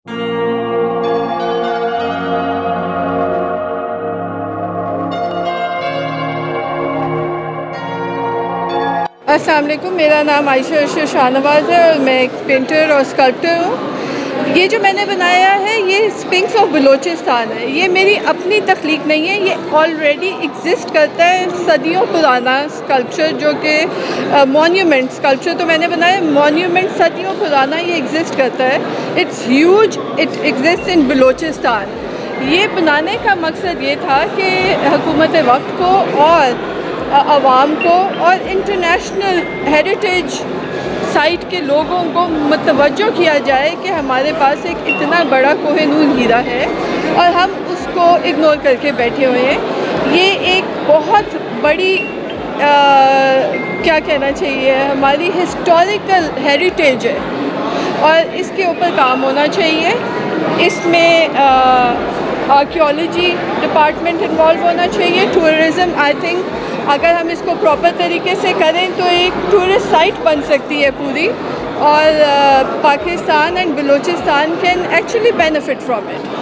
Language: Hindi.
अस्सलाम वालेकुम, मेरा नाम आयशा अर्शद शाहनवाज़ है और मैं एक पेंटर और स्कल्प्टर हूँ। ये जो मैंने बनाया है ये स्फिंक्स ऑफ बलोचिस्तान है। ये मेरी अपनी तख्लीक नहीं है, ये ऑलरेडी एग्जिस्ट करता है, सदियों पुराना स्कल्पचर जो कि मॉन्यूमेंट स्कल्पचर तो मैंने बनाया, मॉन्यूमेंट सदियों पुराना ये एग्जिस्ट करता है। It's huge, it exist in Balochistan. ये बनाने का मकसद ये था कि हुकूमत वक्त को और आवाम को और इंटरनेशनल हेरिटेज साइट के लोगों को मुतवज्जो किया जाए कि हमारे पास एक इतना बड़ा कोहिनूर हीरा है और हम उसको इग्नोर करके बैठे हुए हैं। ये एक बहुत बड़ी क्या कहना चाहिए, हमारी हिस्टोरिकल हेरिटेज है और इसके ऊपर काम होना चाहिए। इसमें आर्कियोलॉजी डिपार्टमेंट इन्वॉल्व होना चाहिए, टूरिज़म। आई थिंक अगर हम इसको प्रॉपर तरीके से करें तो एक टूरिस्ट साइट बन सकती है पूरी, और Pakistan and Balochistan can actually benefit from it.